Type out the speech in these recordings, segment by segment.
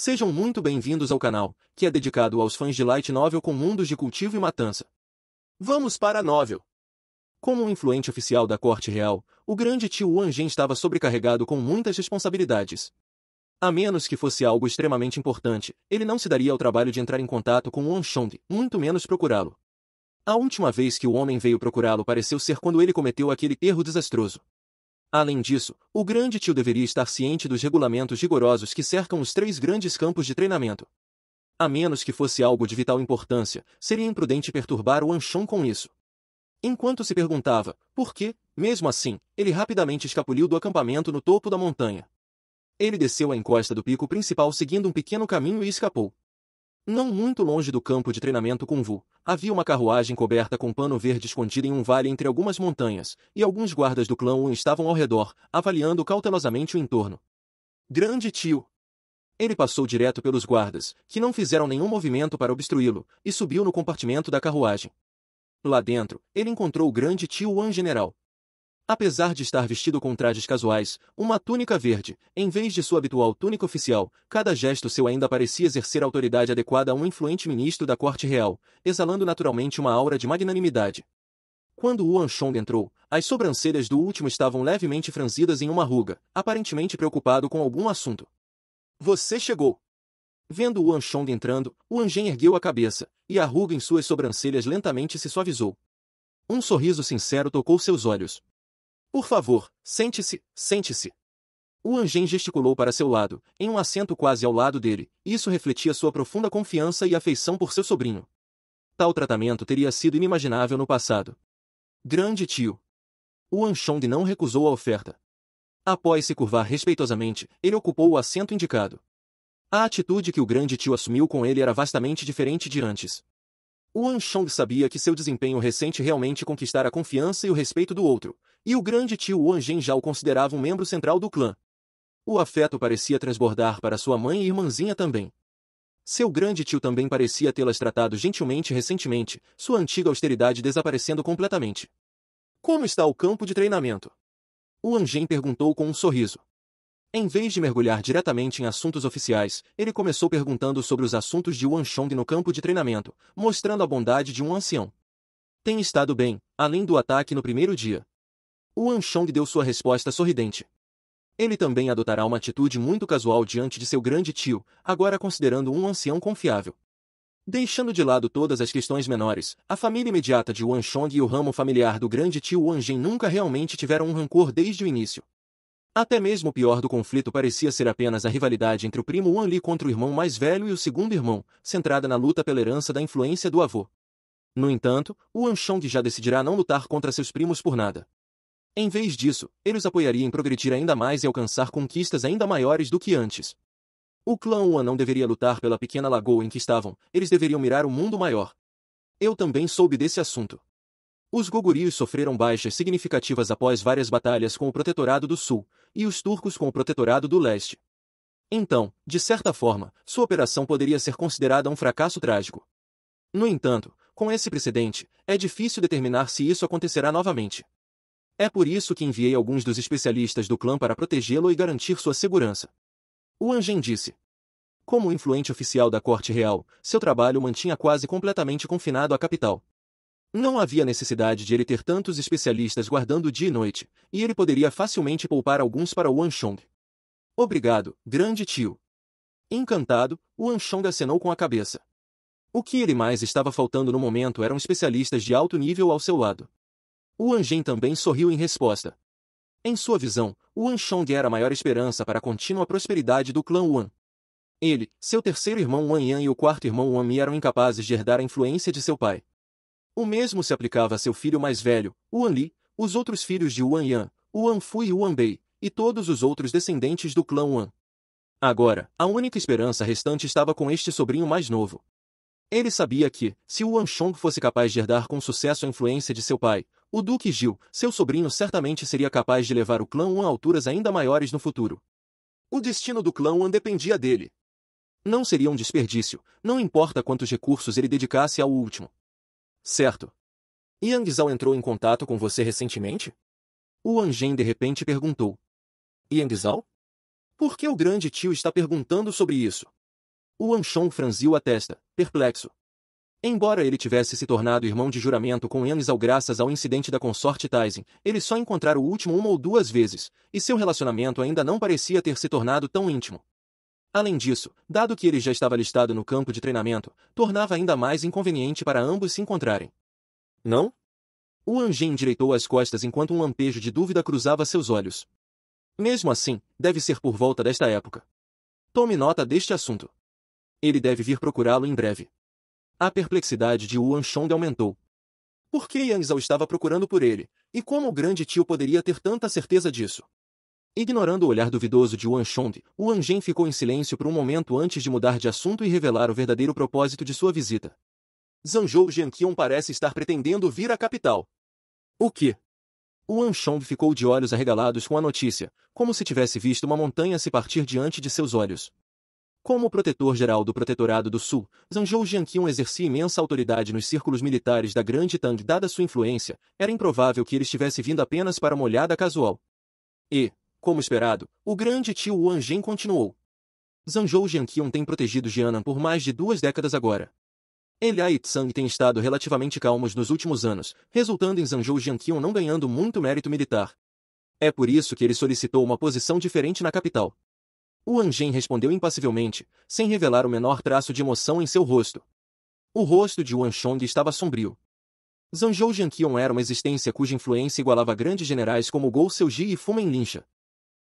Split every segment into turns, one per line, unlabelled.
Sejam muito bem-vindos ao canal, que é dedicado aos fãs de light novel com mundos de cultivo e matança. Vamos para a novel. Como um influente oficial da corte real, o grande tio Wan Zhen estava sobrecarregado com muitas responsabilidades. A menos que fosse algo extremamente importante, ele não se daria ao trabalho de entrar em contato com Wan Shong, muito menos procurá-lo. A última vez que o homem veio procurá-lo pareceu ser quando ele cometeu aquele erro desastroso. Além disso, o grande tio deveria estar ciente dos regulamentos rigorosos que cercam os 3 grandes campos de treinamento. A menos que fosse algo de vital importância, seria imprudente perturbar o Anshon com isso. Enquanto se perguntava por quê, mesmo assim, ele rapidamente escapuliu do acampamento no topo da montanha. Ele desceu a encosta do pico principal seguindo um pequeno caminho e escapou. Não muito longe do campo de treinamento Kung Fu, havia uma carruagem coberta com pano verde escondida em um vale entre algumas montanhas, e alguns guardas do clã Wan estavam ao redor, avaliando cautelosamente o entorno. Grande tio! Ele passou direto pelos guardas, que não fizeram nenhum movimento para obstruí-lo, e subiu no compartimento da carruagem. Lá dentro, ele encontrou o grande tio Wan General. Apesar de estar vestido com trajes casuais, uma túnica verde, em vez de sua habitual túnica oficial, cada gesto seu ainda parecia exercer a autoridade adequada a um influente ministro da corte real, exalando naturalmente uma aura de magnanimidade. Quando Wan Shong entrou, as sobrancelhas do último estavam levemente franzidas em uma ruga, aparentemente preocupado com algum assunto. Você chegou! Vendo Wan Shong entrando, Wan Zhen ergueu a cabeça, e a ruga em suas sobrancelhas lentamente se suavizou. Um sorriso sincero tocou seus olhos. Por favor, sente-se, sente-se. Wan Zhen gesticulou para seu lado, em um assento quase ao lado dele, e isso refletia sua profunda confiança e afeição por seu sobrinho. Tal tratamento teria sido inimaginável no passado. Grande tio. Wan Shong não recusou a oferta. Após se curvar respeitosamente, ele ocupou o assento indicado. A atitude que o grande tio assumiu com ele era vastamente diferente de antes. Wan Shong sabia que seu desempenho recente realmente conquistara a confiança e o respeito do outro, e o grande tio Wan Zhen já o considerava um membro central do clã. O afeto parecia transbordar para sua mãe e irmãzinha também. Seu grande tio também parecia tê-las tratado gentilmente recentemente, sua antiga austeridade desaparecendo completamente. Como está o campo de treinamento? Wan Zhen perguntou com um sorriso. Em vez de mergulhar diretamente em assuntos oficiais, ele começou perguntando sobre os assuntos de Wan Shong no campo de treinamento, mostrando a bondade de um ancião. Tem estado bem, além do ataque no primeiro dia. Wan Shong deu sua resposta sorridente. Ele também adotará uma atitude muito casual diante de seu grande tio, agora considerando um ancião confiável. Deixando de lado todas as questões menores, a família imediata de Wan Shong e o ramo familiar do grande tio Wan Zhen nunca realmente tiveram um rancor desde o início. Até mesmo o pior do conflito parecia ser apenas a rivalidade entre o primo Wan Li contra o irmão mais velho e o segundo irmão, centrada na luta pela herança da influência do avô. No entanto, Wan Shong já decidirá não lutar contra seus primos por nada. Em vez disso, ele os apoiaria em progredir ainda mais e alcançar conquistas ainda maiores do que antes. O clã Wan não deveria lutar pela pequena lagoa em que estavam, eles deveriam mirar o mundo maior. Eu também soube desse assunto. Os gogurios sofreram baixas significativas após várias batalhas com o Protetorado do Sul, e os turcos com o Protetorado do Leste. Então, de certa forma, sua operação poderia ser considerada um fracasso trágico. No entanto, com esse precedente, é difícil determinar se isso acontecerá novamente. É por isso que enviei alguns dos especialistas do clã para protegê-lo e garantir sua segurança. Wan Zhen disse. Como influente oficial da corte real, seu trabalho o mantinha quase completamente confinado à capital. Não havia necessidade de ele ter tantos especialistas guardando dia e noite, e ele poderia facilmente poupar alguns para Wan Shong. Obrigado, grande tio. Encantado, Wan Shong acenou com a cabeça. O que ele mais estava faltando no momento eram especialistas de alto nível ao seu lado. Wan Zhen também sorriu em resposta. Em sua visão, Wan Shong era a maior esperança para a contínua prosperidade do clã Wan. Ele, seu terceiro irmão Wan Yan e o quarto irmão Wan Mi eram incapazes de herdar a influência de seu pai. O mesmo se aplicava a seu filho mais velho, Wan Li, os outros filhos de Wan Yan, Wan Fu e Wan Bei, e todos os outros descendentes do clã Wan. Agora, a única esperança restante estava com este sobrinho mais novo. Ele sabia que, se Wan Shong fosse capaz de herdar com sucesso a influência de seu pai, o Duque Gil, seu sobrinho certamente seria capaz de levar o clã Wan a alturas ainda maiores no futuro. O destino do clã Wan dependia dele. Não seria um desperdício, não importa quantos recursos ele dedicasse ao último. Certo. Yang Zhao entrou em contato com você recentemente? Wan Zhen de repente perguntou. Yang Zhao? Por que o grande tio está perguntando sobre isso? Yuan Shong franziu a testa, perplexo. Embora ele tivesse se tornado irmão de juramento com Yang Zhao graças ao incidente da consorte Taizing, eles só encontraram o último uma ou duas vezes, e seu relacionamento ainda não parecia ter se tornado tão íntimo. Além disso, dado que ele já estava listado no campo de treinamento, tornava ainda mais inconveniente para ambos se encontrarem. Não? Wang Jing endireitou as costas enquanto um lampejo de dúvida cruzava seus olhos. Mesmo assim, deve ser por volta desta época. Tome nota deste assunto. Ele deve vir procurá-lo em breve. A perplexidade de Yuan Shong aumentou. Por que Yang Zhao estava procurando por ele, e como o grande tio poderia ter tanta certeza disso? Ignorando o olhar duvidoso de Yuan Shong, Wang Jing ficou em silêncio por um momento antes de mudar de assunto e revelar o verdadeiro propósito de sua visita. Zhangzhou Jianqian parece estar pretendendo vir à capital. O quê? Yuan Shong ficou de olhos arregalados com a notícia, como se tivesse visto uma montanha se partir diante de seus olhos. Como protetor-geral do Protetorado do Sul, Zhangzhou Jianqian exercia imensa autoridade nos círculos militares da Grande Tang. Dada sua influência, era improvável que ele estivesse vindo apenas para uma olhada casual. E, como esperado, o grande tio Wang Jing continuou. Zhangzhou Jianqian tem protegido Jianan por mais de 2 décadas agora. Ele e Tsang têm estado relativamente calmos nos últimos anos, resultando em Zhangzhou Jianqian não ganhando muito mérito militar. É por isso que ele solicitou uma posição diferente na capital. Wang Jing respondeu impassivelmente, sem revelar o menor traço de emoção em seu rosto. O rosto de Yuan Shong estava sombrio. Zhangzhou Jianqian era uma existência cuja influência igualava grandes generais como Gou Seiji e Fu Menlinsha.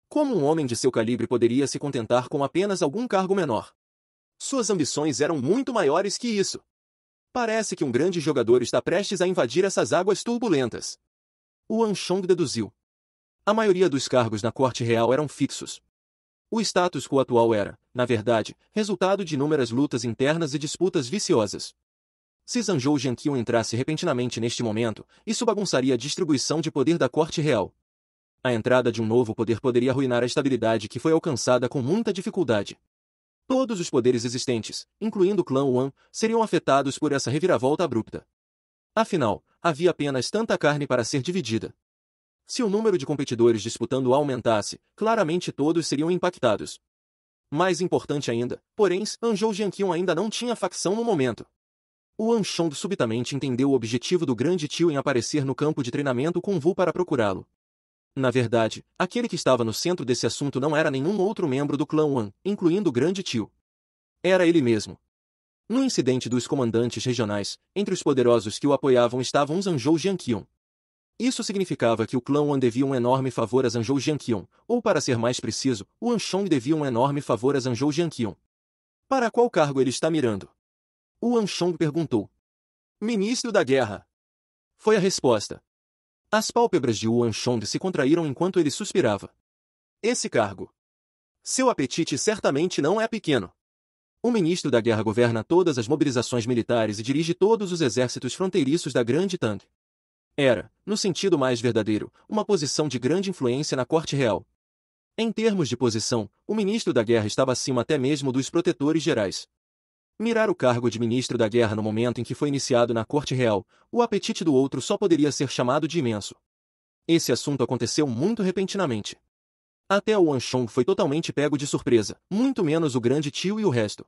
Como um homem de seu calibre poderia se contentar com apenas algum cargo menor? Suas ambições eram muito maiores que isso. Parece que um grande jogador está prestes a invadir essas águas turbulentas. Yuan Shong deduziu. A maioria dos cargos na corte real eram fixos. O status quo atual era, na verdade, resultado de inúmeras lutas internas e disputas viciosas. Se Zhangzhou Jianqian entrasse repentinamente neste momento, isso bagunçaria a distribuição de poder da corte real. A entrada de um novo poder poderia arruinar a estabilidade que foi alcançada com muita dificuldade. Todos os poderes existentes, incluindo o clã Wan, seriam afetados por essa reviravolta abrupta. Afinal, havia apenas tanta carne para ser dividida. Se o número de competidores disputando aumentasse, claramente todos seriam impactados. Mais importante ainda, porém, Zhangzhou Jianqian ainda não tinha facção no momento. Yuan Shong subitamente entendeu o objetivo do grande tio em aparecer no campo de treinamento com Wu para procurá-lo. Na verdade, aquele que estava no centro desse assunto não era nenhum outro membro do clã Wan, incluindo o grande tio. Era ele mesmo. No incidente dos comandantes regionais, entre os poderosos que o apoiavam estavam Zhangzhou Jianqian. Isso significava que o clã Wan devia um enorme favor a Zhangzhou Jianqian, ou para ser mais preciso, Yuan Shong devia um enorme favor a Zhangzhou Jianqian. Para qual cargo ele está mirando? Yuan Shong perguntou. Ministro da Guerra. Foi a resposta. As pálpebras de Yuan Shong se contraíram enquanto ele suspirava. Esse cargo. Seu apetite certamente não é pequeno. O ministro da Guerra governa todas as mobilizações militares e dirige todos os exércitos fronteiriços da Grande Tang. Era, no sentido mais verdadeiro, uma posição de grande influência na corte real. Em termos de posição, o ministro da Guerra estava acima até mesmo dos protetores gerais. Mirar o cargo de ministro da Guerra no momento em que foi iniciado na corte real, o apetite do outro só poderia ser chamado de imenso. Esse assunto aconteceu muito repentinamente. Até o Yuan Shong foi totalmente pego de surpresa, muito menos o grande tio e o resto.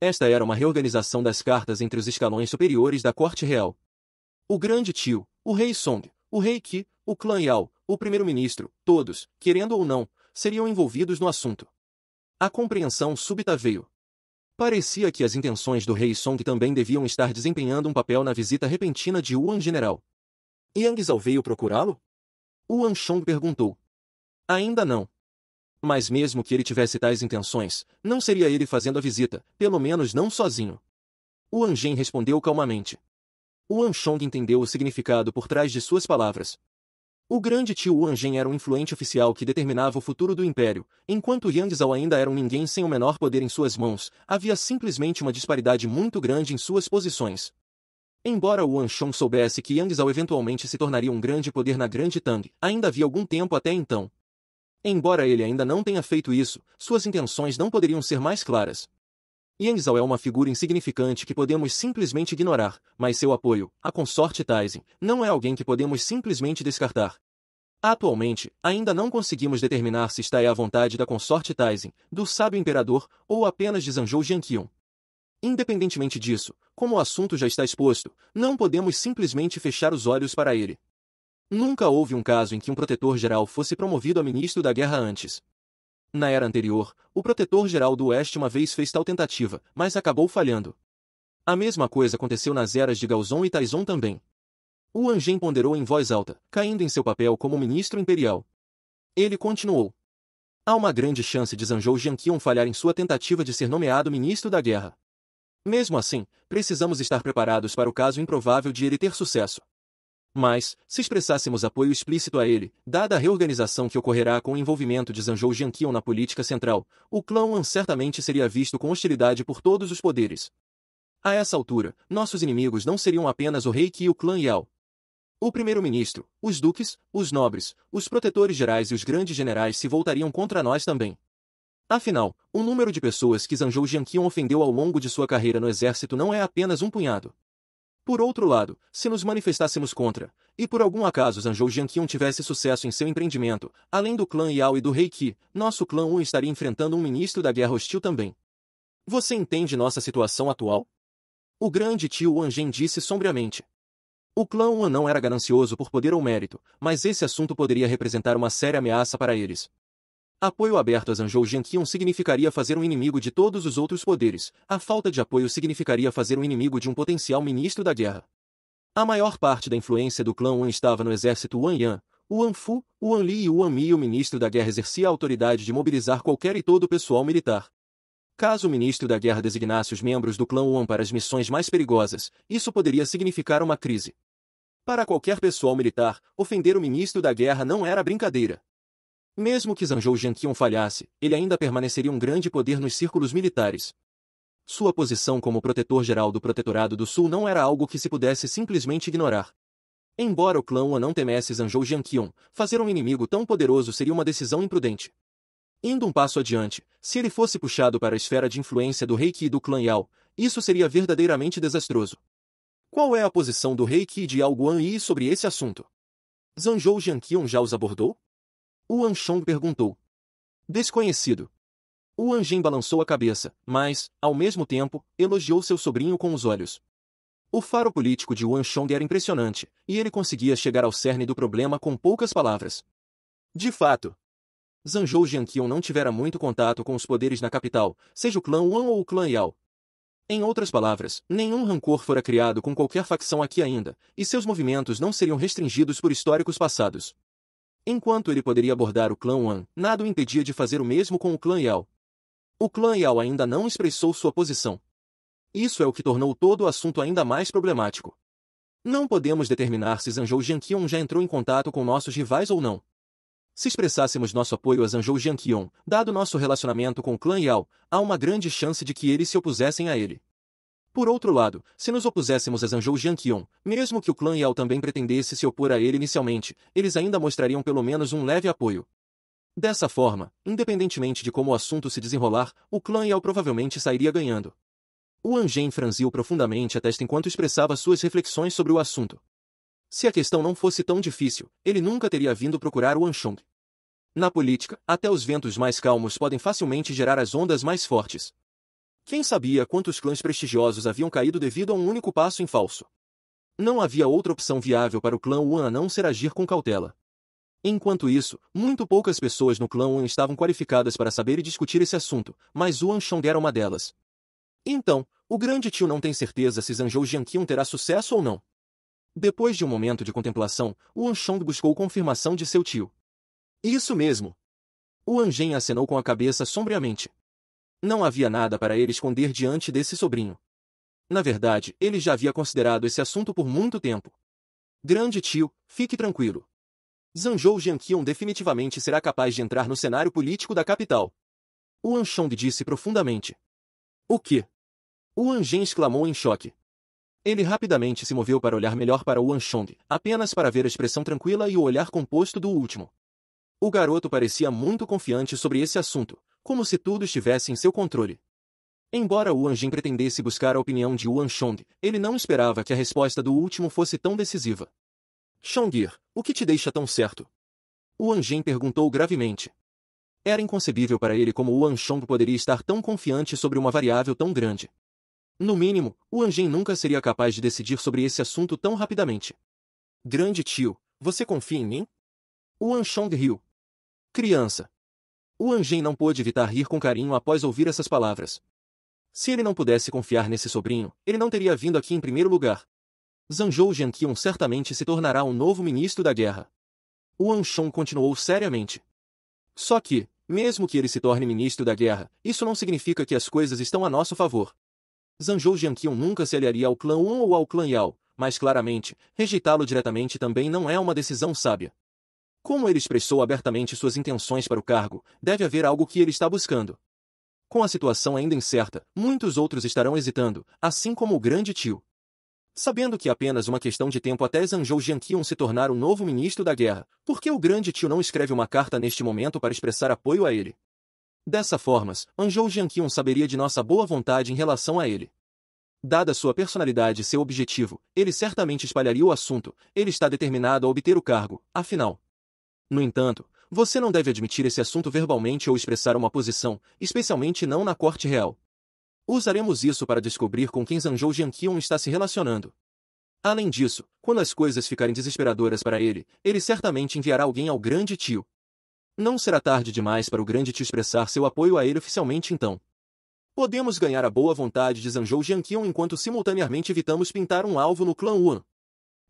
Esta era uma reorganização das cartas entre os escalões superiores da corte real. O grande tio, o rei Song, o rei Qi, o clã Yao, o primeiro-ministro, todos, querendo ou não, seriam envolvidos no assunto. A compreensão súbita veio. Parecia que as intenções do rei Song também deviam estar desempenhando um papel na visita repentina de Yuan General. Yang Zhao veio procurá-lo? Yuan Shong perguntou. Ainda não. Mas mesmo que ele tivesse tais intenções, não seria ele fazendo a visita, pelo menos não sozinho. Wang Jing respondeu calmamente. Yuan Shong entendeu o significado por trás de suas palavras. O grande tio Wang Jing era um influente oficial que determinava o futuro do império, enquanto Yang Zhao ainda era um ninguém sem o menor poder em suas mãos, havia simplesmente uma disparidade muito grande em suas posições. Embora Yuan Shong soubesse que Yang Zhao eventualmente se tornaria um grande poder na Grande Tang, ainda havia algum tempo até então. Embora ele ainda não tenha feito isso, suas intenções não poderiam ser mais claras. Yang Zhao é uma figura insignificante que podemos simplesmente ignorar, mas seu apoio, a consorte Taizing, não é alguém que podemos simplesmente descartar. Atualmente, ainda não conseguimos determinar se está à vontade da consorte Taizin, do sábio imperador, ou apenas de Zanzhou Jianqiun. Independentemente disso, como o assunto já está exposto, não podemos simplesmente fechar os olhos para ele. Nunca houve um caso em que um protetor-geral fosse promovido a ministro da guerra antes. Na era anterior, o protetor-geral do Oeste uma vez fez tal tentativa, mas acabou falhando. A mesma coisa aconteceu nas eras de Gaozong e Taizong também. Wang Zhen ponderou em voz alta, caindo em seu papel como ministro imperial. Ele continuou. Há uma grande chance de Zanzhou Jianqiun falhar em sua tentativa de ser nomeado ministro da guerra. Mesmo assim, precisamos estar preparados para o caso improvável de ele ter sucesso. Mas, se expressássemos apoio explícito a ele, dada a reorganização que ocorrerá com o envolvimento de Zanzhou Jianqiun na política central, o clã Wan certamente seria visto com hostilidade por todos os poderes. A essa altura, nossos inimigos não seriam apenas o rei Qi e o clã Yao. O primeiro-ministro, os duques, os nobres, os protetores gerais e os grandes generais se voltariam contra nós também. Afinal, o número de pessoas que Zanzhou Jianqiun ofendeu ao longo de sua carreira no exército não é apenas um punhado. Por outro lado, se nos manifestássemos contra, e por algum acaso Zanzhou Jianqiun tivesse sucesso em seu empreendimento, além do clã Yao e do rei Qi, nosso clã Wan estaria enfrentando um ministro da guerra hostil também. Você entende nossa situação atual? O grande tio Wang Zhen disse sombriamente. O clã Wan não era ganancioso por poder ou mérito, mas esse assunto poderia representar uma séria ameaça para eles. Apoio aberto a Zanzhou Jianqiun significaria fazer um inimigo de todos os outros poderes, a falta de apoio significaria fazer um inimigo de um potencial ministro da guerra. A maior parte da influência do clã Wan estava no exército Wan Yan, o Wan Fu, o Wan Li e o Wan Mi, e o ministro da guerra exercia a autoridade de mobilizar qualquer e todo o pessoal militar. Caso o ministro da guerra designasse os membros do clã Wan para as missões mais perigosas, isso poderia significar uma crise. Para qualquer pessoal militar, ofender o ministro da guerra não era brincadeira. Mesmo que Zanzhou Jianqiun falhasse, ele ainda permaneceria um grande poder nos círculos militares. Sua posição como protetor-geral do Protetorado do Sul não era algo que se pudesse simplesmente ignorar. Embora o clã Wan não temesse Zanzhou Jianqiun, fazer um inimigo tão poderoso seria uma decisão imprudente. Indo um passo adiante, se ele fosse puxado para a esfera de influência do rei Qi e do clã Yao, isso seria verdadeiramente desastroso. Qual é a posição do rei Qi e de Yao Guanyi sobre esse assunto? Zanzhou Jianqiun já os abordou? Wang Shong perguntou. Desconhecido. Wang Zhen balançou a cabeça, mas, ao mesmo tempo, elogiou seu sobrinho com os olhos. O faro político de Wang Shong era impressionante, e ele conseguia chegar ao cerne do problema com poucas palavras. De fato, Zanzhou Jianqiun não tivera muito contato com os poderes na capital, seja o clã Wan ou o clã Yao. Em outras palavras, nenhum rancor fora criado com qualquer facção aqui ainda, e seus movimentos não seriam restringidos por históricos passados. Enquanto ele poderia abordar o clã Wan, nada o impedia de fazer o mesmo com o clã Yao. O clã Yao ainda não expressou sua posição. Isso é o que tornou todo o assunto ainda mais problemático. Não podemos determinar se Zanzhou Jianqiun já entrou em contato com nossos rivais ou não. Se expressássemos nosso apoio a Zanzhou Jianqiun, dado nosso relacionamento com o clã Yao, há uma grande chance de que eles se opusessem a ele. Por outro lado, se nos opuséssemos a Zanzhou Jianqiun, mesmo que o clã Yao também pretendesse se opor a ele inicialmente, eles ainda mostrariam pelo menos um leve apoio. Dessa forma, independentemente de como o assunto se desenrolar, o clã Yao provavelmente sairia ganhando. Wang Zhen franziu profundamente a testa enquanto expressava suas reflexões sobre o assunto. Se a questão não fosse tão difícil, ele nunca teria vindo procurar Wang Shong. Na política, até os ventos mais calmos podem facilmente gerar as ondas mais fortes. Quem sabia quantos clãs prestigiosos haviam caído devido a um único passo em falso? Não havia outra opção viável para o clã Wan a não ser agir com cautela. Enquanto isso, muito poucas pessoas no clã Wan estavam qualificadas para saber e discutir esse assunto, mas Wang Shong era uma delas. Então, o grande tio não tem certeza se Zanzhou Jianqiun terá sucesso ou não. Depois de um momento de contemplação, Wang Shong buscou confirmação de seu tio. Isso mesmo. Wang Zhen acenou com a cabeça sombriamente. Não havia nada para ele esconder diante desse sobrinho. Na verdade, ele já havia considerado esse assunto por muito tempo. Grande tio, fique tranquilo. Zanzhou Jianqiun definitivamente será capaz de entrar no cenário político da capital. Wang Shong disse profundamente. O quê? Wang Zhen exclamou em choque. Ele rapidamente se moveu para olhar melhor para Wang Shong, apenas para ver a expressão tranquila e o olhar composto do último. O garoto parecia muito confiante sobre esse assunto, como se tudo estivesse em seu controle. Embora Wang Zhen pretendesse buscar a opinião de Wang Shong, ele não esperava que a resposta do último fosse tão decisiva. Shongir, o que te deixa tão certo? Wang Zhen perguntou gravemente. Era inconcebível para ele como Wang Chong poderia estar tão confiante sobre uma variável tão grande. No mínimo, Wang Zhen nunca seria capaz de decidir sobre esse assunto tão rapidamente. Grande tio, você confia em mim? Wang Chong riu. Criança. Wang Zhen não pôde evitar rir com carinho após ouvir essas palavras. Se ele não pudesse confiar nesse sobrinho, ele não teria vindo aqui em primeiro lugar. Zanzhou Jianqian certamente se tornará um novo ministro da guerra. Wang Chong continuou seriamente. Só que, mesmo que ele se torne ministro da guerra, isso não significa que as coisas estão a nosso favor. Zanzhou Jianqian nunca se aliaria ao clã Wan ou ao clã Yao, mas claramente, rejeitá-lo diretamente também não é uma decisão sábia. Como ele expressou abertamente suas intenções para o cargo, deve haver algo que ele está buscando. Com a situação ainda incerta, muitos outros estarão hesitando, assim como o grande tio. Sabendo que é apenas uma questão de tempo até Zanzhou Jianqian se tornar o novo ministro da guerra, por que o grande tio não escreve uma carta neste momento para expressar apoio a ele? Dessa forma, Zanzhou Jianqian saberia de nossa boa vontade em relação a ele. Dada sua personalidade e seu objetivo, ele certamente espalharia o assunto, ele está determinado a obter o cargo, afinal. No entanto, você não deve admitir esse assunto verbalmente ou expressar uma posição, especialmente não na corte real. Usaremos isso para descobrir com quem Zanzhou Jianqian está se relacionando. Além disso, quando as coisas ficarem desesperadoras para ele, ele certamente enviará alguém ao grande tio. Não será tarde demais para o grande tio expressar seu apoio a ele oficialmente então. Podemos ganhar a boa vontade de Zanzhou Jianqian enquanto simultaneamente evitamos pintar um alvo no clã Wan.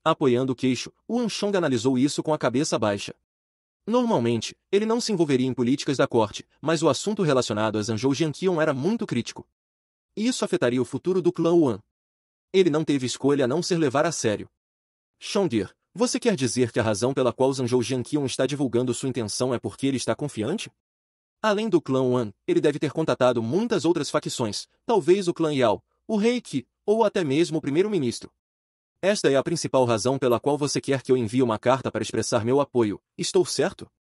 Apoiando o queixo, Wang Chong analisou isso com a cabeça baixa. Normalmente, ele não se envolveria em políticas da corte, mas o assunto relacionado a Zanzhou Jianqian era muito crítico. Isso afetaria o futuro do clã Wan. Ele não teve escolha a não ser levar a sério. Chong'er, você quer dizer que a razão pela qual Zanzhou Jianqian está divulgando sua intenção é porque ele está confiante? Além do clã Wan, ele deve ter contatado muitas outras facções, talvez o clã Yao, o rei Qi, ou até mesmo o primeiro-ministro. Esta é a principal razão pela qual você quer que eu envie uma carta para expressar meu apoio, estou certo?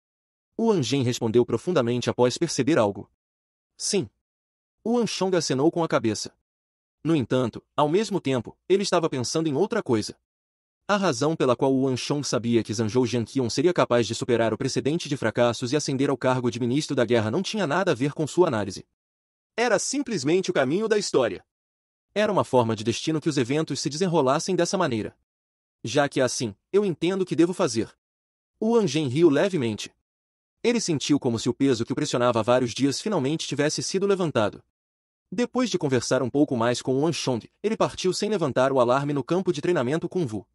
Wang Zhen respondeu profundamente após perceber algo. Sim. Wang Chong acenou com a cabeça. No entanto, ao mesmo tempo, ele estava pensando em outra coisa. A razão pela qual Wang Chong sabia que Zanzhou Jianqian seria capaz de superar o precedente de fracassos e ascender ao cargo de ministro da guerra não tinha nada a ver com sua análise. Era simplesmente o caminho da história. Era uma forma de destino que os eventos se desenrolassem dessa maneira. Já que é assim, eu entendo o que devo fazer. Wang Zhen riu levemente. Ele sentiu como se o peso que o pressionava há vários dias finalmente tivesse sido levantado. Depois de conversar um pouco mais com Wang Chong, ele partiu sem levantar o alarme no campo de treinamento Kung Fu.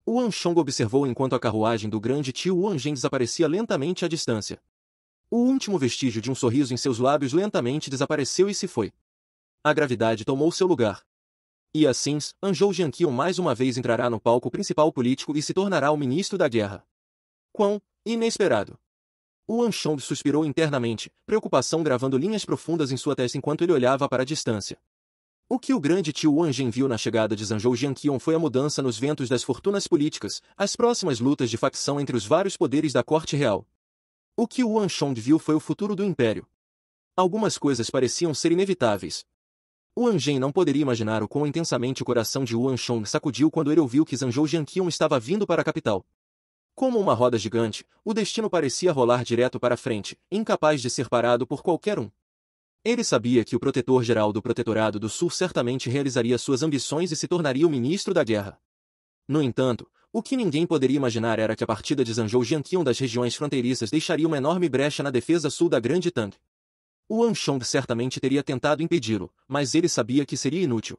Wang Chong observou enquanto a carruagem do grande tio Wang Zhen desaparecia lentamente à distância. O último vestígio de um sorriso em seus lábios lentamente desapareceu e se foi. A gravidade tomou seu lugar. E assim, Zanzhou Jianqian mais uma vez entrará no palco principal político e se tornará o ministro da guerra. Quão inesperado! Wang Chong suspirou internamente, preocupação gravando linhas profundas em sua testa enquanto ele olhava para a distância. O que o grande tio Wang Zhen viu na chegada de Zanzhou Jianqian foi a mudança nos ventos das fortunas políticas, as próximas lutas de facção entre os vários poderes da corte real. O que Wang Chong viu foi o futuro do império. Algumas coisas pareciam ser inevitáveis. Wang Zhen não poderia imaginar o quão intensamente o coração de Wang Chong sacudiu quando ele ouviu que Zanzhou Jianqian estava vindo para a capital. Como uma roda gigante, o destino parecia rolar direto para a frente, incapaz de ser parado por qualquer um. Ele sabia que o protetor-geral do Protetorado do Sul certamente realizaria suas ambições e se tornaria o ministro da guerra. No entanto, o que ninguém poderia imaginar era que a partida de Zanzhou Jianqian das regiões fronteiriças deixaria uma enorme brecha na defesa sul da Grande Tang. Wang Chong certamente teria tentado impedi-lo, mas ele sabia que seria inútil.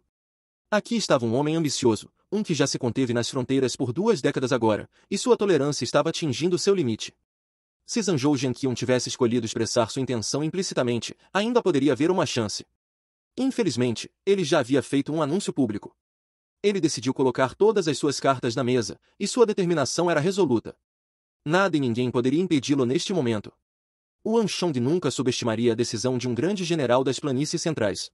Aqui estava um homem ambicioso, um que já se conteve nas fronteiras por 2 décadas agora, e sua tolerância estava atingindo seu limite. Se Zanzhou Jianqian tivesse escolhido expressar sua intenção implicitamente, ainda poderia haver uma chance. Infelizmente, ele já havia feito um anúncio público. Ele decidiu colocar todas as suas cartas na mesa, e sua determinação era resoluta. Nada e ninguém poderia impedi-lo neste momento. Wang Chong nunca subestimaria a decisão de um grande general das planícies centrais.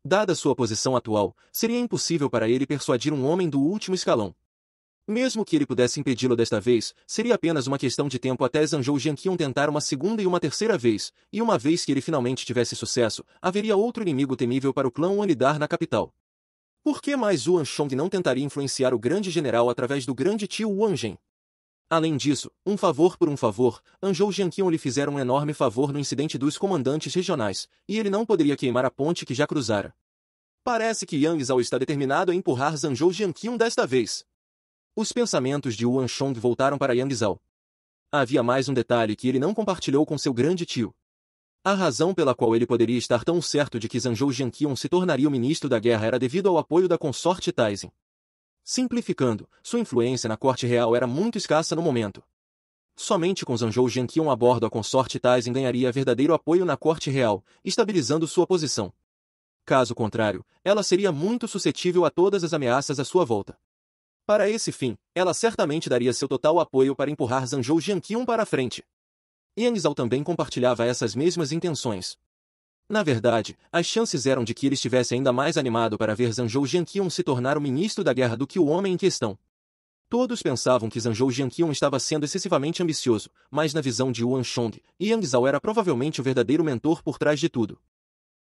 Dada sua posição atual, seria impossível para ele persuadir um homem do último escalão. Mesmo que ele pudesse impedi-lo desta vez, seria apenas uma questão de tempo até Zanzhou Jianqian tentar uma segunda e uma terceira vez, e uma vez que ele finalmente tivesse sucesso, haveria outro inimigo temível para o clã Wan lidar na capital. Por que mais Wang Chong não tentaria influenciar o grande general através do grande tio Wang Zhen? Além disso, um favor por um favor, Anzhou Jianqian lhe fizeram um enorme favor no incidente dos comandantes regionais, e ele não poderia queimar a ponte que já cruzara. Parece que Yang Zhao está determinado a empurrar Zanzhou Jianqian desta vez. Os pensamentos de Yuan Shong voltaram para Yang Zhao. Havia mais um detalhe que ele não compartilhou com seu grande tio. A razão pela qual ele poderia estar tão certo de que Zanzhou Jianqian se tornaria o ministro da guerra era devido ao apoio da consorte Taizin. Simplificando, sua influência na corte real era muito escassa no momento. Somente com Zanzhou Jianqian a bordo a consorte Taizin ganharia verdadeiro apoio na corte real, estabilizando sua posição. Caso contrário, ela seria muito suscetível a todas as ameaças à sua volta. Para esse fim, ela certamente daria seu total apoio para empurrar Zanzhou Jianqian para a frente. Yang Zhao também compartilhava essas mesmas intenções. Na verdade, as chances eram de que ele estivesse ainda mais animado para ver Zanzhou Jianqian se tornar o ministro da guerra do que o homem em questão. Todos pensavam que Zanzhou Jianqian estava sendo excessivamente ambicioso, mas na visão de Yuan Shong, Yang Zhao era provavelmente o verdadeiro mentor por trás de tudo.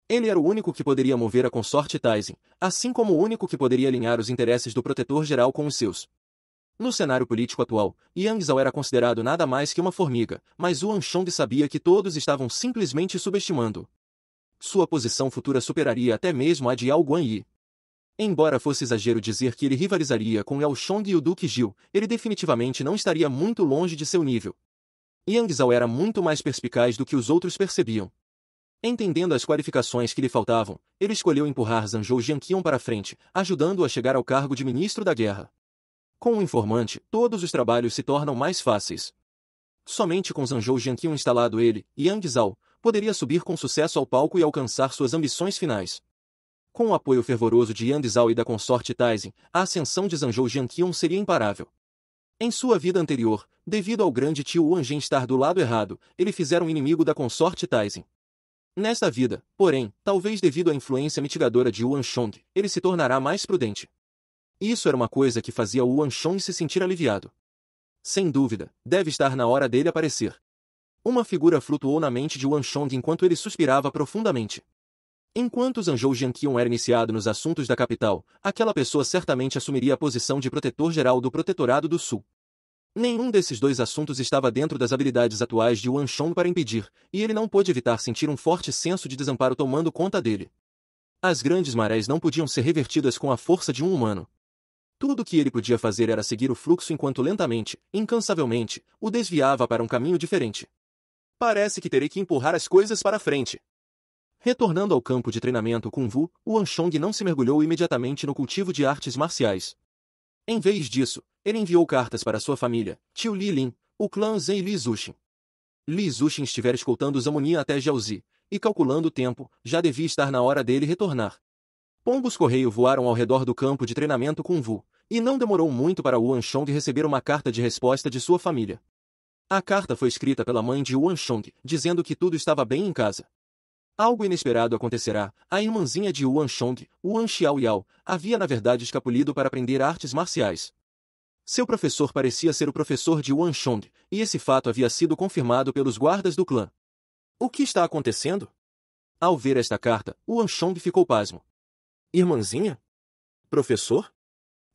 Ele era o único que poderia mover a consorte Taizin, assim como o único que poderia alinhar os interesses do protetor geral com os seus. No cenário político atual, Yang Zhao era considerado nada mais que uma formiga, mas Yuan Shong sabia que todos estavam simplesmente subestimando-o. Sua posição futura superaria até mesmo a de Yao Guanyi. Embora fosse exagero dizer que ele rivalizaria com Yao Shong e o Duque Zhou, ele definitivamente não estaria muito longe de seu nível. Yang Zhao era muito mais perspicaz do que os outros percebiam. Entendendo as qualificações que lhe faltavam, ele escolheu empurrar Zanzhou Jianqian para frente, ajudando-o a chegar ao cargo de ministro da guerra. Com um informante, todos os trabalhos se tornam mais fáceis. Somente com Zanzhou Jianqian instalado ele, Yang Zhao, poderia subir com sucesso ao palco e alcançar suas ambições finais. Com o apoio fervoroso de Yang Zhao e da consorte Taizin, a ascensão de Zanzhou Jianqian seria imparável. Em sua vida anterior, devido ao grande tio Wang Zhen estar do lado errado, ele fizera um inimigo da consorte Taizin. Nesta vida, porém, talvez devido à influência mitigadora de Yuan Shong, ele se tornará mais prudente. Isso era uma coisa que fazia Yuan Shong se sentir aliviado. Sem dúvida, deve estar na hora dele aparecer. Uma figura flutuou na mente de Yuan Shong enquanto ele suspirava profundamente. Enquanto Zanzhou Jianqian era iniciado nos assuntos da capital, aquela pessoa certamente assumiria a posição de protetor-geral do Protetorado do Sul. Nenhum desses dois assuntos estava dentro das habilidades atuais de Yuan Shong para impedir, e ele não pôde evitar sentir um forte senso de desamparo tomando conta dele. As grandes marés não podiam ser revertidas com a força de um humano. Tudo o que ele podia fazer era seguir o fluxo enquanto lentamente, incansavelmente, o desviava para um caminho diferente. Parece que terei que empurrar as coisas para frente. Retornando ao campo de treinamento Kung Fu, Yuan Shong não se mergulhou imediatamente no cultivo de artes marciais. Em vez disso, ele enviou cartas para sua família, tio Li Lin, o clã Zhen e Li Zuxin. Li Zuxin estivera escoltando Zamonia até Jiaozi, e calculando o tempo, já devia estar na hora dele retornar. Pombos-correio voaram ao redor do campo de treinamento Kung Fu, e não demorou muito para Yuan Shong receber uma carta de resposta de sua família. A carta foi escrita pela mãe de Yuan Shong, dizendo que tudo estava bem em casa. Algo inesperado acontecerá. A irmãzinha de Yuan Shong, Yuan Xiaoyao, havia na verdade escapulido para aprender artes marciais. Seu professor parecia ser o professor de Yuan Shong, e esse fato havia sido confirmado pelos guardas do clã. O que está acontecendo? Ao ver esta carta, Yuan Shong ficou pasmo. Irmãzinha? Professor?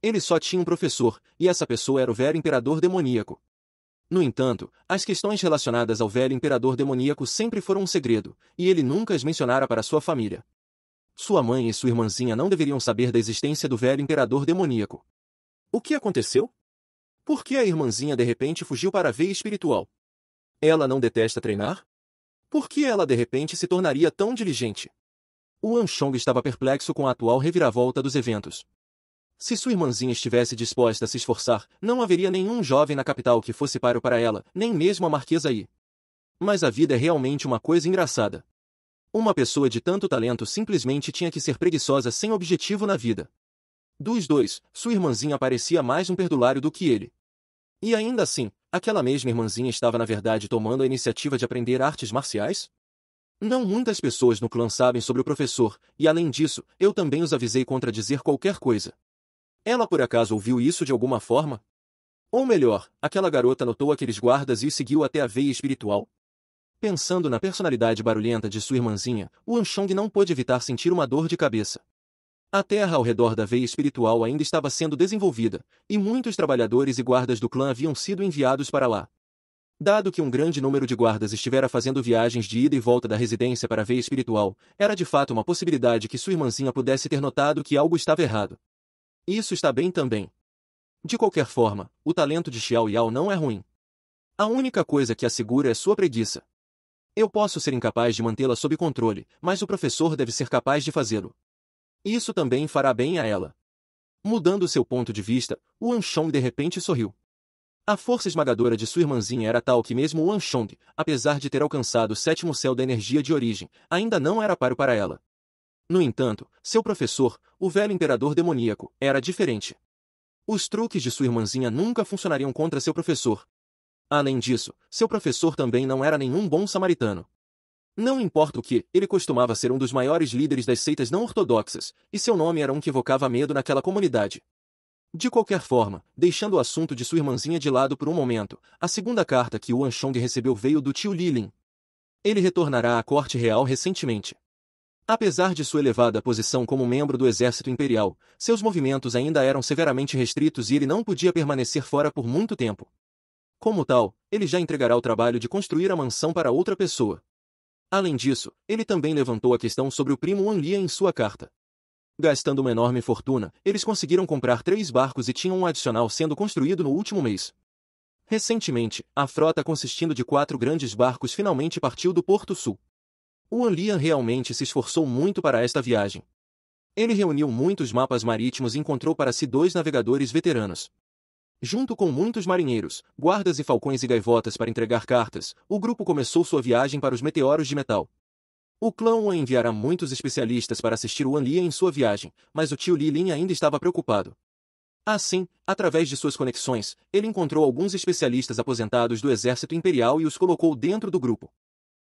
Ele só tinha um professor, e essa pessoa era o velho imperador demoníaco. No entanto, as questões relacionadas ao velho imperador demoníaco sempre foram um segredo, e ele nunca as mencionara para sua família. Sua mãe e sua irmãzinha não deveriam saber da existência do velho imperador demoníaco. O que aconteceu? Por que a irmãzinha de repente fugiu para a veia espiritual? Ela não detesta treinar? Por que ela de repente se tornaria tão diligente? Yuan Shong estava perplexo com a atual reviravolta dos eventos. Se sua irmãzinha estivesse disposta a se esforçar, não haveria nenhum jovem na capital que fosse páreo para ela, nem mesmo a Marquesa Yi. Mas a vida é realmente uma coisa engraçada. Uma pessoa de tanto talento simplesmente tinha que ser preguiçosa sem objetivo na vida. Dos dois, sua irmãzinha parecia mais um perdulário do que ele. E ainda assim, aquela mesma irmãzinha estava na verdade tomando a iniciativa de aprender artes marciais? Não muitas pessoas no clã sabem sobre o professor, e além disso, eu também os avisei contra dizer qualquer coisa. Ela por acaso ouviu isso de alguma forma? Ou melhor, aquela garota notou aqueles guardas e os seguiu até a veia espiritual? Pensando na personalidade barulhenta de sua irmãzinha, Yuan Shong não pôde evitar sentir uma dor de cabeça. A terra ao redor da veia espiritual ainda estava sendo desenvolvida, e muitos trabalhadores e guardas do clã haviam sido enviados para lá. Dado que um grande número de guardas estivera fazendo viagens de ida e volta da residência para a veia espiritual, era de fato uma possibilidade que sua irmãzinha pudesse ter notado que algo estava errado. Isso está bem também. De qualquer forma, o talento de Xiao Yao não é ruim. A única coisa que a segura é sua preguiça. Eu posso ser incapaz de mantê-la sob controle, mas o professor deve ser capaz de fazê-lo. Isso também fará bem a ela. Mudando seu ponto de vista, Wan Chong de repente sorriu. A força esmagadora de sua irmãzinha era tal que mesmo Wan Chong, apesar de ter alcançado o sétimo céu da energia de origem, ainda não era páreo para ela. No entanto, seu professor, o velho imperador demoníaco, era diferente. Os truques de sua irmãzinha nunca funcionariam contra seu professor. Além disso, seu professor também não era nenhum bom samaritano. Não importa o que, ele costumava ser um dos maiores líderes das seitas não ortodoxas, e seu nome era um que evocava medo naquela comunidade. De qualquer forma, deixando o assunto de sua irmãzinha de lado por um momento, a segunda carta que Wan Chong recebeu veio do tio Lilin. Ele retornará à corte real recentemente. Apesar de sua elevada posição como membro do exército imperial, seus movimentos ainda eram severamente restritos e ele não podia permanecer fora por muito tempo. Como tal, ele já entregará o trabalho de construir a mansão para outra pessoa. Além disso, ele também levantou a questão sobre o primo Wan Lian em sua carta. Gastando uma enorme fortuna, eles conseguiram comprar 3 barcos e tinham um adicional sendo construído no último mês. Recentemente, a frota consistindo de 4 grandes barcos finalmente partiu do Porto Sul. Wan Lian realmente se esforçou muito para esta viagem. Ele reuniu muitos mapas marítimos e encontrou para si 2 navegadores veteranos. Junto com muitos marinheiros, guardas e falcões e gaivotas para entregar cartas, o grupo começou sua viagem para os meteoros de metal. O clã Wan enviará muitos especialistas para assistir Wan Lian em sua viagem, mas o tio Li Lin ainda estava preocupado. Assim, através de suas conexões, ele encontrou alguns especialistas aposentados do exército imperial e os colocou dentro do grupo.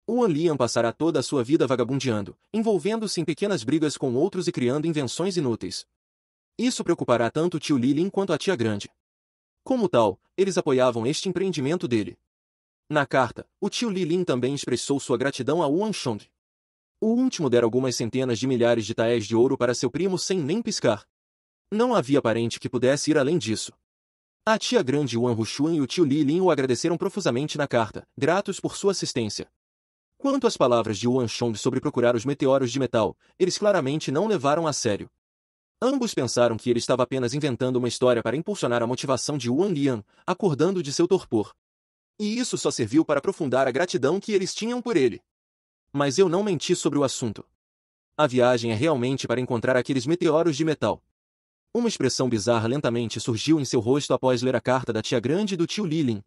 Wan Lian passará toda a sua vida vagabundeando, envolvendo-se em pequenas brigas com outros e criando invenções inúteis. Isso preocupará tanto o tio Li Lin quanto a tia grande. Como tal, eles apoiavam este empreendimento dele. Na carta, o tio Li Lin também expressou sua gratidão a Wan Chong. O último dera algumas centenas de milhares de taéis de ouro para seu primo sem nem piscar. Não havia parente que pudesse ir além disso. A tia grande Wan Rushuan e o tio Li Lin o agradeceram profusamente na carta, gratos por sua assistência. Quanto às palavras de Wan Chong sobre procurar os meteoros de metal, eles claramente não levaram a sério. Ambos pensaram que ele estava apenas inventando uma história para impulsionar a motivação de Wan Lian, acordando de seu torpor. E isso só serviu para aprofundar a gratidão que eles tinham por ele. Mas eu não menti sobre o assunto. A viagem é realmente para encontrar aqueles meteoros de metal. Uma expressão bizarra lentamente surgiu em seu rosto após ler a carta da tia grande e do tio Lilin.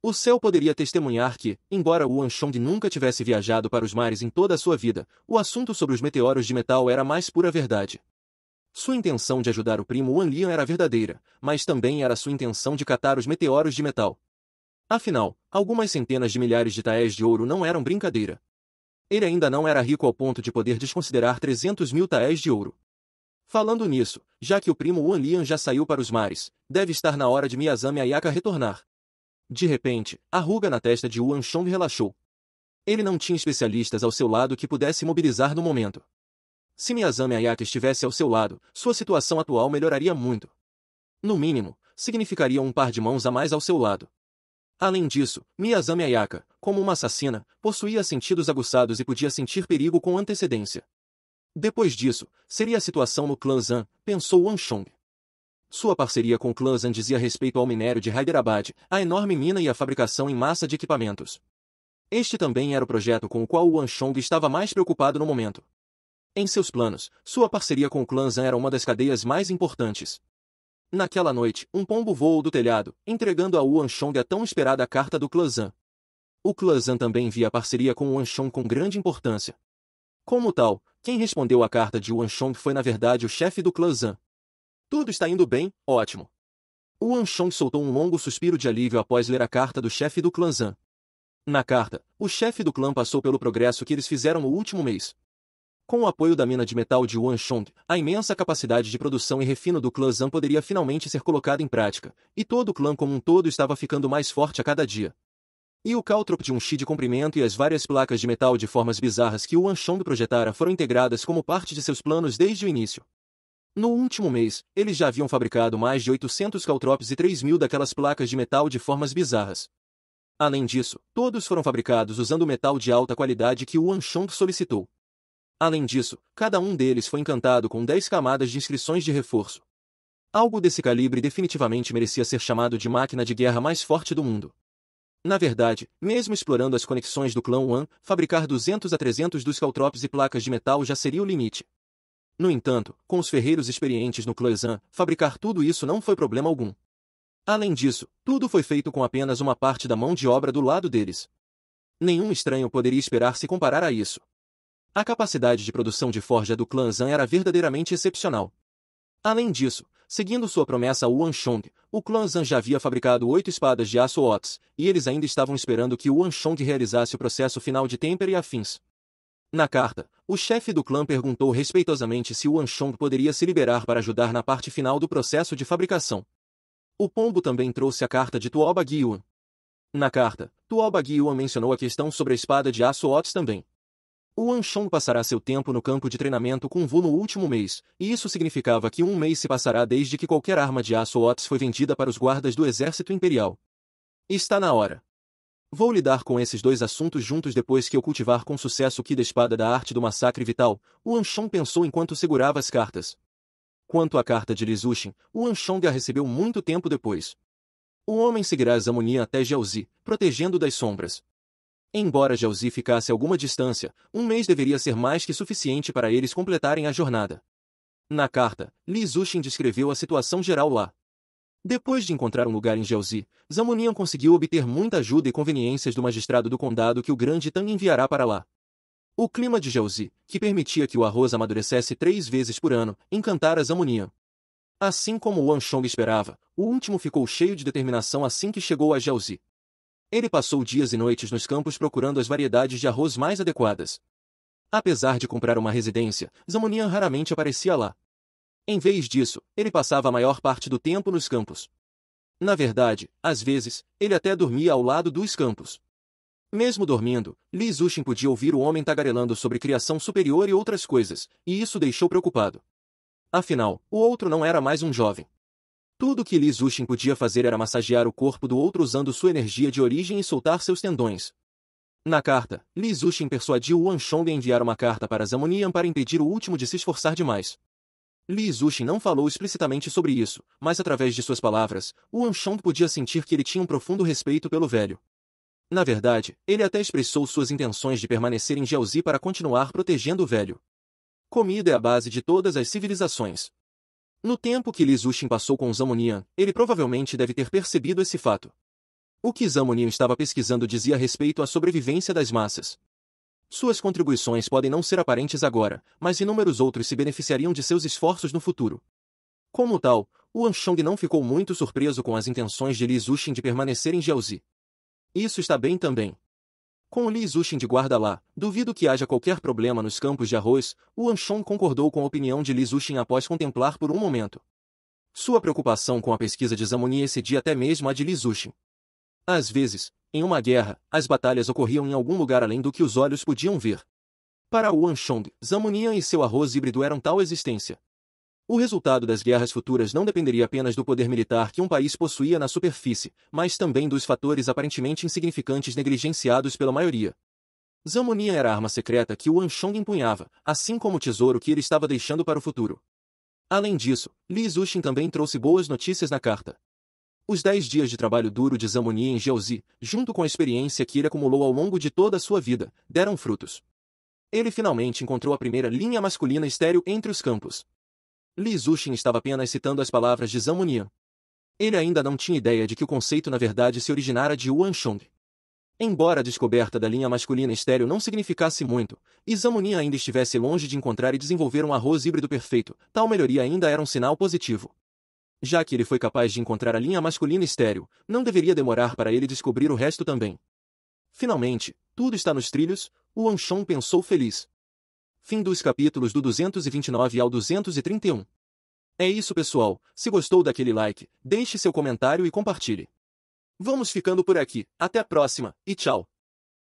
O céu poderia testemunhar que, embora Wan Chong nunca tivesse viajado para os mares em toda a sua vida, o assunto sobre os meteoros de metal era a mais pura verdade. Sua intenção de ajudar o primo Wan Lian era verdadeira, mas também era sua intenção de catar os meteoros de metal. Afinal, algumas centenas de milhares de taéis de ouro não eram brincadeira. Ele ainda não era rico ao ponto de poder desconsiderar 300.000 taéis de ouro. Falando nisso, já que o primo Wan Lian já saiu para os mares, deve estar na hora de Miyazami Ayaka retornar. De repente, a ruga na testa de Wan Chong relaxou. Ele não tinha especialistas ao seu lado que pudesse mobilizar no momento. Se Miyazami Ayaka estivesse ao seu lado, sua situação atual melhoraria muito. No mínimo, significaria um par de mãos a mais ao seu lado. Além disso, Miyazami Ayaka, como uma assassina, possuía sentidos aguçados e podia sentir perigo com antecedência. Depois disso, seria a situação no clã Zan, pensou Wan Chong. Sua parceria com o clã Zan dizia respeito ao minério de Hyderabad, a enorme mina e a fabricação em massa de equipamentos. Este também era o projeto com o qual Wan Chong estava mais preocupado no momento. Em seus planos, sua parceria com o clã Zan era uma das cadeias mais importantes. Naquela noite, um pombo voou do telhado, entregando a Wan Chong a tão esperada carta do clã Zan. O clã Zan também via a parceria com Wan Chong com grande importância. Como tal, quem respondeu à carta de Wan Chong foi na verdade o chefe do clã Zan. Tudo está indo bem, ótimo. Wan Chong soltou um longo suspiro de alívio após ler a carta do chefe do clã Zan. Na carta, o chefe do clã passou pelo progresso que eles fizeram no último mês. Com o apoio da mina de metal de Wan Chong, a imensa capacidade de produção e refino do clã Zan poderia finalmente ser colocada em prática, e todo o clã como um todo estava ficando mais forte a cada dia. E o caltrop de um chi de comprimento e as várias placas de metal de formas bizarras que Wan Chong projetara foram integradas como parte de seus planos desde o início. No último mês, eles já haviam fabricado mais de 800 caltrópios e 3.000 daquelas placas de metal de formas bizarras. Além disso, todos foram fabricados usando metal de alta qualidade que o Wanchong solicitou. Além disso, cada um deles foi encantado com 10 camadas de inscrições de reforço. Algo desse calibre definitivamente merecia ser chamado de máquina de guerra mais forte do mundo. Na verdade, mesmo explorando as conexões do clã Wan, fabricar 200 a 300 dos caltrópios e placas de metal já seria o limite. No entanto, com os ferreiros experientes no clã Zan, fabricar tudo isso não foi problema algum. Além disso, tudo foi feito com apenas uma parte da mão de obra do lado deles. Nenhum estranho poderia esperar se comparar a isso. A capacidade de produção de forja do clã Zan era verdadeiramente excepcional. Além disso, seguindo sua promessa ao Wanchong, o clã Zan já havia fabricado 8 espadas de aço Ox, e eles ainda estavam esperando que o Wanchong realizasse o processo final de têmpera e afins. Na carta, o chefe do clã perguntou respeitosamente se o Wanchong poderia se liberar para ajudar na parte final do processo de fabricação. O pombo também trouxe a carta de Tuo Baguiyuan. Na carta, Tuo Baguiyuan mencionou a questão sobre a espada de aço Ox também. O Wanchong passará seu tempo no campo de treinamento com Vu no último mês, e isso significava que um mês se passará desde que qualquer arma de aço Ox foi vendida para os guardas do exército imperial. Está na hora. Vou lidar com esses dois assuntos juntos depois que eu cultivar com sucesso o Ki da espada da arte do massacre vital, o Wanchong pensou enquanto segurava as cartas. Quanto à carta de Li Zuxin, o Wanchong a recebeu muito tempo depois. O homem seguirá Zamunian até Jiaozi, protegendo das sombras. Embora Jiaozi ficasse a alguma distância, um mês deveria ser mais que suficiente para eles completarem a jornada. Na carta, Li Zuxin descreveu a situação geral lá. Depois de encontrar um lugar em Jiaozi, Zamunian conseguiu obter muita ajuda e conveniências do magistrado do condado que o grande Tang enviará para lá. O clima de Jiaozi, que permitia que o arroz amadurecesse 3 vezes por ano, encantara Zamunian. Assim como o Wanchong esperava, o último ficou cheio de determinação assim que chegou a Jiaozi. Ele passou dias e noites nos campos procurando as variedades de arroz mais adequadas. Apesar de comprar uma residência, Zamunian raramente aparecia lá. Em vez disso, ele passava a maior parte do tempo nos campos. Na verdade, às vezes, ele até dormia ao lado dos campos. Mesmo dormindo, Li Zuxin podia ouvir o homem tagarelando sobre criação superior e outras coisas, e isso deixou preocupado. Afinal, o outro não era mais um jovem. Tudo que Li Zuxin podia fazer era massagear o corpo do outro usando sua energia de origem e soltar seus tendões. Na carta, Li Zuxin persuadiu o Wanchong a enviar uma carta para Zamunian para impedir o último de se esforçar demais. Li Zuxin não falou explicitamente sobre isso, mas através de suas palavras, o Wanchong podia sentir que ele tinha um profundo respeito pelo velho. Na verdade, ele até expressou suas intenções de permanecer em Jiaozi para continuar protegendo o velho. Comida é a base de todas as civilizações. No tempo que Li Zuxin passou com Zamunian, ele provavelmente deve ter percebido esse fato. O que Zamunian estava pesquisando dizia respeito à sobrevivência das massas. Suas contribuições podem não ser aparentes agora, mas inúmeros outros se beneficiariam de seus esforços no futuro. Como tal, o Wanchong não ficou muito surpreso com as intenções de Li Zuxin de permanecer em Jiaozi. Isso está bem também. Com o Li Zuxin de guarda lá, duvido que haja qualquer problema nos campos de arroz, o Wanchong concordou com a opinião de Li Zuxin após contemplar por um momento. Sua preocupação com a pesquisa de Zamunian excedia até mesmo a de Li Zuxin. Às vezes, em uma guerra, as batalhas ocorriam em algum lugar além do que os olhos podiam ver. Para o Wanchong, Zamunian e seu arroz híbrido eram tal existência. O resultado das guerras futuras não dependeria apenas do poder militar que um país possuía na superfície, mas também dos fatores aparentemente insignificantes negligenciados pela maioria. Zamunian era a arma secreta que o Wanchong empunhava, assim como o tesouro que ele estava deixando para o futuro. Além disso, Li Zuxin também trouxe boas notícias na carta. Os 10 dias de trabalho duro de Zamunian em Jiaozi, junto com a experiência que ele acumulou ao longo de toda a sua vida, deram frutos. Ele finalmente encontrou a primeira linha masculina estéril entre os campos. Li Zuxin estava apenas citando as palavras de Zamunian. Ele ainda não tinha ideia de que o conceito na verdade se originara de Wanchong. Embora a descoberta da linha masculina estéril não significasse muito, e Zamunian ainda estivesse longe de encontrar e desenvolver um arroz híbrido perfeito, tal melhoria ainda era um sinal positivo. Já que ele foi capaz de encontrar a linha masculina estéril, não deveria demorar para ele descobrir o resto também. Finalmente, tudo está nos trilhos, o Wanchong pensou feliz. Fim dos capítulos do 229 ao 231. É isso, pessoal. Se gostou daquele like, deixe seu comentário e compartilhe. Vamos ficando por aqui. Até a próxima, e tchau!